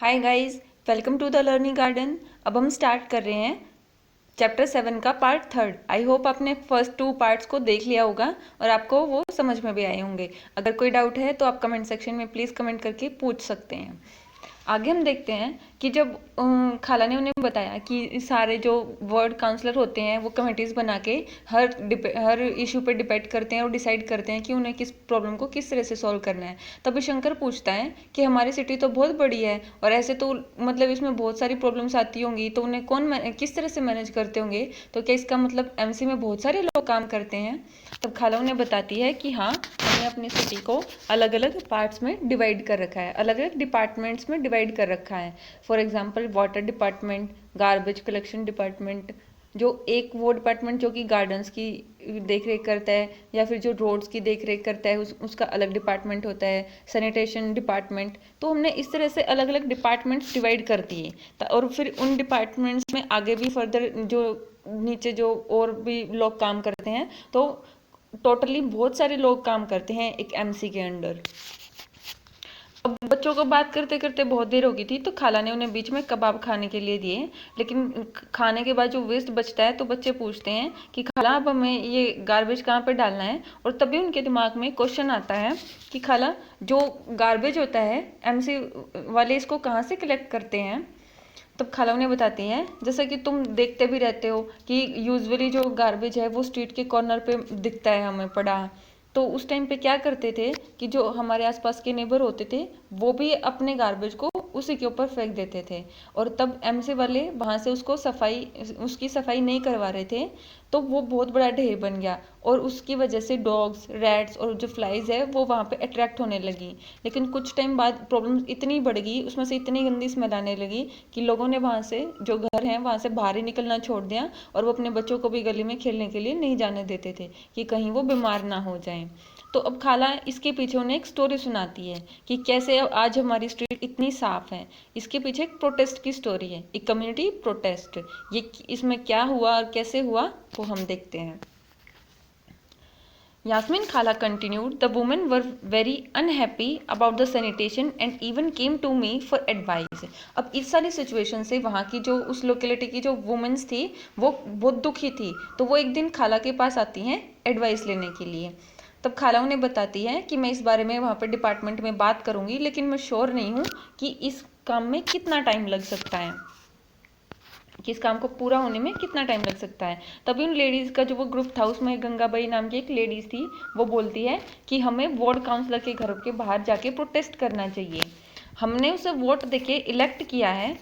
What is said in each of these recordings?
Hi guys, welcome to the learning garden. अब हम start कर रहे हैं चैप्टर 7 का पार्ट 3। आई होप आपने फर्स्ट 2 पार्ट्स को देख लिया होगा और आपको वो समझ में भी आए होंगे। अगर कोई डाउट है तो आप कमेंट सेक्शन में प्लीज़ कमेंट करके पूछ सकते हैं। आगे हम देखते हैं कि जब खाला ने उन्हें बताया कि सारे जो वर्ड काउंसलर होते हैं वो कमेटीज़ बना के हर इशू पे डिपेंड करते हैं और डिसाइड करते हैं कि उन्हें किस प्रॉब्लम को किस तरह से सॉल्व करना है। तभी शंकर पूछता है कि हमारी सिटी तो बहुत बड़ी है और ऐसे तो मतलब इसमें बहुत सारी प्रॉब्लम्स आती होंगी, तो उन्हें किस तरह से मैनेज करते होंगे। तो क्या इसका मतलब एमसी में बहुत सारे लोग काम करते हैं। तब खाला उन्हें बताती है कि हाँ, हमने अपनी सिटी को अलग अलग पार्ट्स में डिवाइड कर रखा है, अलग अलग डिपार्टमेंट्स में डिवाइड कर रखा है। For example water department, garbage collection department, जो एक वो डिपार्टमेंट जो कि गार्डन्स की देख रेख करता है, या फिर जो रोड्स की देख रेख करता है उसका अलग डिपार्टमेंट होता है, सैनिटेशन डिपार्टमेंट। तो हमने इस तरह से अलग अलग डिपार्टमेंट्स डिवाइड कर दिए और फिर उन डिपार्टमेंट्स में आगे भी फर्दर जो नीचे जो और भी लोग काम करते हैं, तो टोटली बहुत सारे लोग काम करते हैं एक एमसी के अंडर। अब बच्चों को बात करते करते बहुत देर हो गई थी, तो खाला ने उन्हें बीच में कबाब खाने के लिए दिए। लेकिन खाने के बाद जो वेस्ट बचता है तो बच्चे पूछते हैं कि खाला अब हमें ये गार्बेज कहाँ पे डालना है। और तभी उनके दिमाग में क्वेश्चन आता है कि खाला, जो गार्बेज होता है एमसी वाले इसको कहाँ से कलेक्ट करते हैं। तब खाला उन्हें बताती हैं, जैसा कि तुम देखते भी रहते हो कि यूजुअली जो गार्बेज है वो स्ट्रीट के कॉर्नर पे दिखता है हमें पड़ा। तो उस टाइम पे क्या करते थे कि जो हमारे आसपास के नेबर होते थे वो भी अपने गार्बेज को उसी के ऊपर फेंक देते थे, और तब एमसी वाले वहाँ से उसकी सफाई नहीं करवा रहे थे, तो वो बहुत बड़ा ढेर बन गया। और उसकी वजह से डॉग्स, रैट्स और जो फ्लाइज है वो वहाँ पे अट्रैक्ट होने लगी। लेकिन कुछ टाइम बाद प्रॉब्लम इतनी बढ़ गई, उसमें से इतनी गंदी स्मेल आने लगी कि लोगों ने वहाँ से जो घर हैं वहाँ से बाहर ही निकलना छोड़ दिया, और वो अपने बच्चों को भी गली में खेलने के लिए नहीं जाने देते थे कि कहीं वो बीमार ना हो जाएं। तो अब खाला इसके पीछे उन्हें एक स्टोरी सुनाती है कि कैसे आज हमारी स्ट्रीट इतनी साफ है। इसके पीछे एक प्रोटेस्ट की स्टोरी है, एक कम्युनिटी प्रोटेस्ट। ये इसमें क्या हुआ और कैसे हुआ वो हम देखते हैं। Yasmin Khala continued, the women were very unhappy about the sanitation and even came to me for advice. अब इस सारी सिचुएशन से वहाँ की जो उस लोकेलिटी की जो वुमेन्स थी वो बहुत दुखी थी, तो वो एक दिन खाला के पास आती हैं एडवाइस लेने के लिए। तब खाला उन्हें बताती है कि मैं इस बारे में वहाँ पर डिपार्टमेंट में बात करूँगी, लेकिन मैं श्योर नहीं हूँ कि इस काम में कितना टाइम लग सकता है, कि इस काम को पूरा होने में कितना टाइम लग सकता है। तभी उन लेडीज़ का जो वो ग्रुप था उसमें गंगाबाई नाम की एक लेडीज़ थी, वो बोलती है कि हमें वार्ड काउंसलर के घरों के बाहर जाके प्रोटेस्ट करना चाहिए। हमने उसे वोट देके इलेक्ट किया है,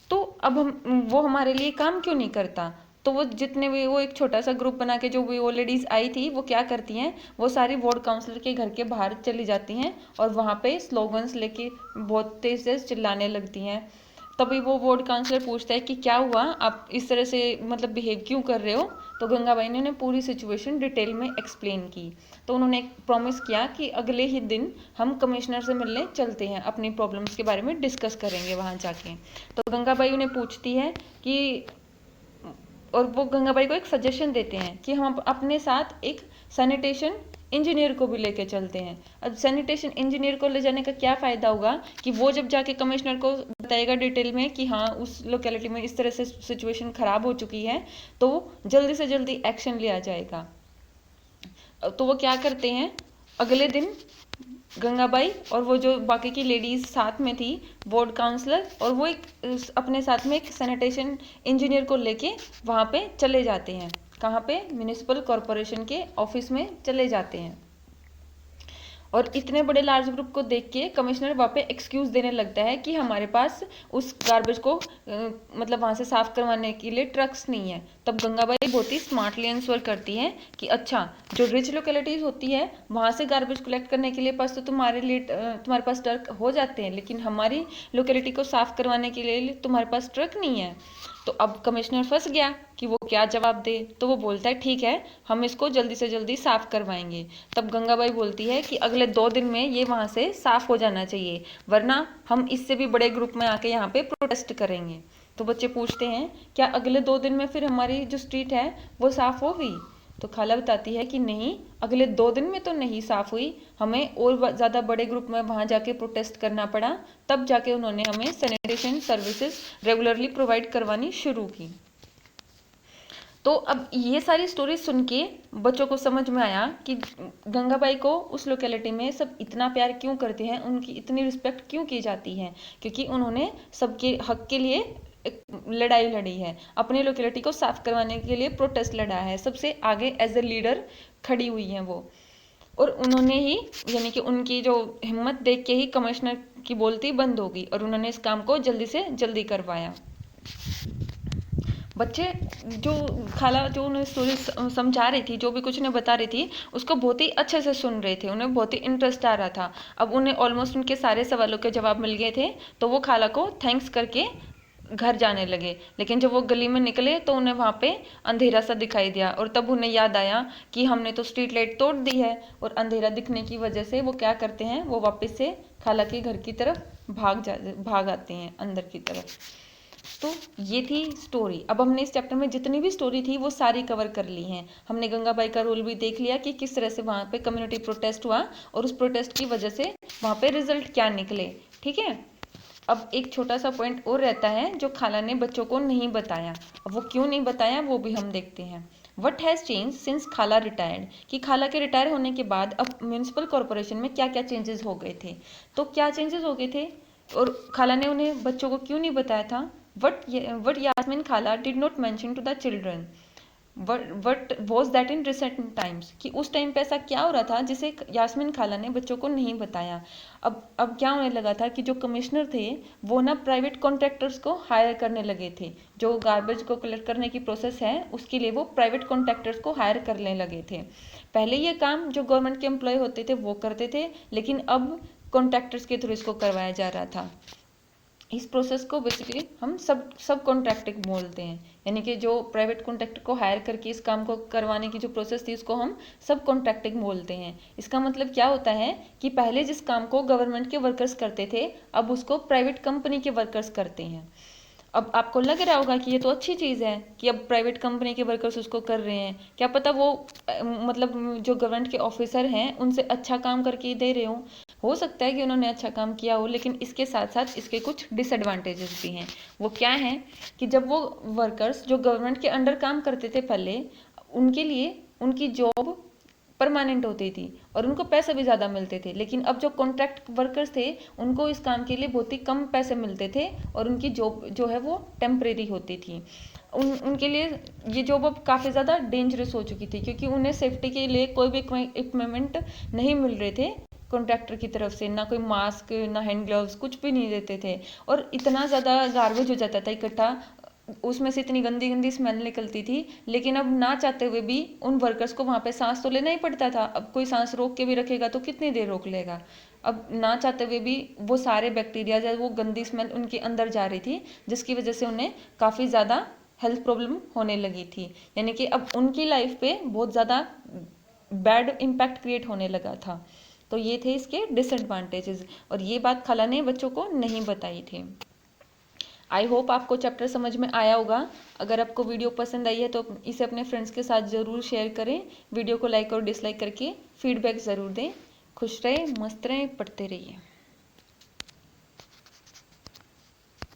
तो अब वो हमारे लिए काम क्यों नहीं करता। तो वो जितने भी वो एक छोटा सा ग्रुप बना के जो भी वो लेडीज़ आई थी वो क्या करती हैं, वो सारी वार्ड काउंसलर के घर के बाहर चली जाती हैं और वहाँ पे स्लोगन्स लेके बहुत तेज तेज चिल्लाने लगती हैं। तभी वो वार्ड काउंसलर पूछता है कि क्या हुआ, आप इस तरह से मतलब बिहेव क्यों कर रहे हो। तो गंगाबाई ने उन्हें पूरी सिचुएशन डिटेल में एक्सप्लेन की। तो उन्होंने एक प्रॉमिस किया कि अगले ही दिन हम कमिश्नर से मिलने चलते हैं, अपनी प्रॉब्लम्स के बारे में डिस्कस करेंगे वहाँ जाके। तो गंगाबाई उन्हें पूछती है कि, और वो गंगाबाई को एक सजेशन देते हैं कि हम अपने साथ एक सैनिटेशन इंजीनियर को भी लेके चलते हैं। अब सैनिटेशन इंजीनियर को ले जाने का क्या फ़ायदा होगा कि वो जब जाके कमिश्नर को बताएगा डिटेल में कि हाँ उस लोकेलिटी में इस तरह से सिचुएशन ख़राब हो चुकी है, तो जल्दी से जल्दी एक्शन लिया जाएगा। तो वो क्या करते हैं, अगले दिन गंगाबाई और वो जो बाकी की लेडीज साथ में थी, वार्ड काउंसलर, और वो एक अपने साथ में एक सैनिटेशन इंजीनियर को लेके वहाँ पे चले जाते हैं। कहाँ पे, म्यूनिसिपल कॉरपोरेशन के ऑफिस में चले जाते हैं। और इतने बड़े लार्ज ग्रुप को देख के कमिश्नर वहाँ पे एक्सक्यूज देने लगता है कि हमारे पास उस गार्बेज को मतलब वहाँ से साफ करवाने के लिए ट्रक्स नहीं है। तब गंगाबाई बहुत ही स्मार्टली आंसर करती है कि अच्छा, जो रिच लोकेलिटीज होती है वहाँ से गार्बेज कलेक्ट करने के लिए पास तो तुम्हारे पास ट्रक हो जाते हैं, लेकिन हमारी लोकेलिटी को साफ करवाने के लिए तुम्हारे पास ट्रक नहीं है। तो अब कमिश्नर फंस गया कि वो क्या जवाब दे। तो वो बोलता है ठीक है, हम इसको जल्दी से जल्दी साफ करवाएंगे। तब गंगाबाई बोलती है कि अगले 2 दिन में ये वहाँ से साफ हो जाना चाहिए, वरना हम इससे भी बड़े ग्रुप में आके यहाँ पे प्रोटेस्ट करेंगे। तो बच्चे पूछते हैं क्या अगले 2 दिन में फिर हमारी जो स्ट्रीट है वो साफ होगी। तो खाला बताती है कि नहीं, अगले 2 दिन में तो नहीं साफ हुई, हमें और ज़्यादा बड़े ग्रुप में वहाँ जाके प्रोटेस्ट करना पड़ा, तब जाके उन्होंने हमें सैनिटेशन सर्विसेज रेगुलरली प्रोवाइड करवानी शुरू की। तो अब ये सारी स्टोरी सुन के बच्चों को समझ में आया कि गंगाबाई को उस लोकेलिटी में सब इतना प्यार क्यों करते हैं, उनकी इतनी रिस्पेक्ट क्यों की जाती है, क्योंकि उन्होंने सबके हक के लिए एक लड़ाई लड़ी है, अपनी लोकेलिटी को साफ करवाने के लिए प्रोटेस्ट लड़ा है, सबसे आगे एज ए लीडर खड़ी हुई हैं वो। और उन्होंने ही, यानी कि उनकी जो हिम्मत देख के ही कमिश्नर की बोलती बंद होगी और उन्होंने इस काम को जल्दी से जल्दी करवाया। बच्चे जो खाला जो उन्हें स्टोरी समझा रही थी, जो भी कुछ उन्हें बता रही थी, उसको बहुत ही अच्छे से सुन रहे थे, उन्हें बहुत ही इंटरेस्ट आ रहा था। अब उन्हें ऑलमोस्ट उनके सारे सवालों के जवाब मिल गए थे, तो वो खाला को थैंक्स करके घर जाने लगे। लेकिन जब वो गली में निकले तो उन्हें वहाँ पे अंधेरा सा दिखाई दिया और तब उन्हें याद आया कि हमने तो स्ट्रीट लाइट तोड़ दी है, और अंधेरा दिखने की वजह से वो क्या करते हैं, वो वापस से खाला के घर की तरफ भाग आते हैं अंदर की तरफ। तो ये थी स्टोरी। अब हमने इस चैप्टर में जितनी भी स्टोरी थी वो सारी कवर कर ली हैं। हमने गंगाबाई का रोल भी देख लिया कि किस तरह से वहाँ पे कम्युनिटी प्रोटेस्ट हुआ और उस प्रोटेस्ट की वजह से वहाँ पे रिजल्ट क्या निकले। ठीक है, अब एक छोटा सा पॉइंट और रहता है जो खाला ने बच्चों को नहीं बताया। अब वो क्यों नहीं बताया वो भी हम देखते हैं। वट हैज़ चेंज सिंस खाला रिटायर्ड, कि खाला के रिटायर होने के बाद अब म्यूनसिपल कॉरपोरेशन में क्या क्या चेंजेस हो गए थे। तो क्या चेंजेस हो गए थे और खाला ने उन्हें बच्चों को क्यों नहीं बताया था। What Yasmin Khala did not mention to the children. What was that in recent times, कि उस टाइम पे ऐसा क्या हो रहा था जिसे यास्मीन खाला ने बच्चों को नहीं बताया। अब क्या होने लगा था कि जो कमिश्नर थे वो ना प्राइवेट कॉन्ट्रैक्टर्स को हायर करने लगे थे। जो गार्बेज को कलेक्ट करने की प्रोसेस है उसके लिए वो प्राइवेट कॉन्ट्रैक्टर्स को हायर करने लगे थे। पहले ये काम जो गवर्नमेंट के एम्प्लॉय होते थे वो करते थे, लेकिन अब कॉन्ट्रैक्टर्स के थ्रू इसको करवाया जा रहा था। इस प्रोसेस को बेसिकली हम सब कॉन्ट्रैक्टिंग बोलते हैं, यानी कि जो प्राइवेट कॉन्ट्रैक्टर को हायर करके इस काम को करवाने की जो प्रोसेस थी उसको हम सब कॉन्ट्रैक्टिंग बोलते हैं। इसका मतलब क्या होता है कि पहले जिस काम को गवर्नमेंट के वर्कर्स करते थे अब उसको प्राइवेट कंपनी के वर्कर्स करते हैं। अब आपको लग रहा होगा कि ये तो अच्छी चीज़ है कि अब प्राइवेट कंपनी के वर्कर्स उसको कर रहे हैं, क्या पता वो मतलब जो गवर्नमेंट के ऑफिसर हैं उनसे अच्छा काम करके दे रहे हो सकता है कि उन्होंने अच्छा काम किया हो, लेकिन इसके साथ साथ इसके कुछ डिसएडवांटेजेस भी हैं। वो क्या हैं कि जब वो वर्कर्स जो गवर्नमेंट के अंडर काम करते थे पहले, उनके लिए उनकी जॉब परमानेंट होती थी और उनको पैसे भी ज़्यादा मिलते थे, लेकिन अब जो कॉन्ट्रैक्ट वर्कर्स थे उनको इस काम के लिए बहुत ही कम पैसे मिलते थे और उनकी जॉब जो है वो टेम्परेरी होती थी। उनके लिए ये जॉब अब काफ़ी ज़्यादा डेंजरस हो चुकी थी, क्योंकि उन्हें सेफ्टी के लिए कोई भी इक्विपमेंट नहीं मिल रहे थे कॉन्ट्रैक्टर की तरफ से, ना कोई मास्क ना हैंड ग्लव्स, कुछ भी नहीं देते थे। और इतना ज़्यादा गार्बेज हो जाता था इकट्ठा, उसमें से इतनी गंदी गंदी स्मेल निकलती थी, लेकिन अब ना चाहते हुए भी उन वर्कर्स को वहाँ पे सांस तो लेना ही पड़ता था। अब कोई सांस रोक के भी रखेगा तो कितनी देर रोक लेगा। अब ना चाहते हुए भी वो सारे बैक्टीरिया या वो गंदी स्मेल उनके अंदर जा रही थी, जिसकी वजह से उन्हें काफ़ी ज़्यादा हेल्थ प्रॉब्लम होने लगी थी। यानी कि अब उनकी लाइफ पे बहुत ज़्यादा बैड इम्पैक्ट क्रिएट होने लगा था। तो ये थे इसके डिसएडवांटेजेस, और ये बात खाला ने बच्चों को नहीं बताई थी। आई होप आपको चैप्टर समझ में आया होगा। अगर आपको वीडियो पसंद आई है तो इसे अपने फ्रेंड्स के साथ ज़रूर शेयर करें। वीडियो को लाइक और डिसलाइक करके फीडबैक ज़रूर दें। खुश रहें, मस्त रहें, पढ़ते रहिए।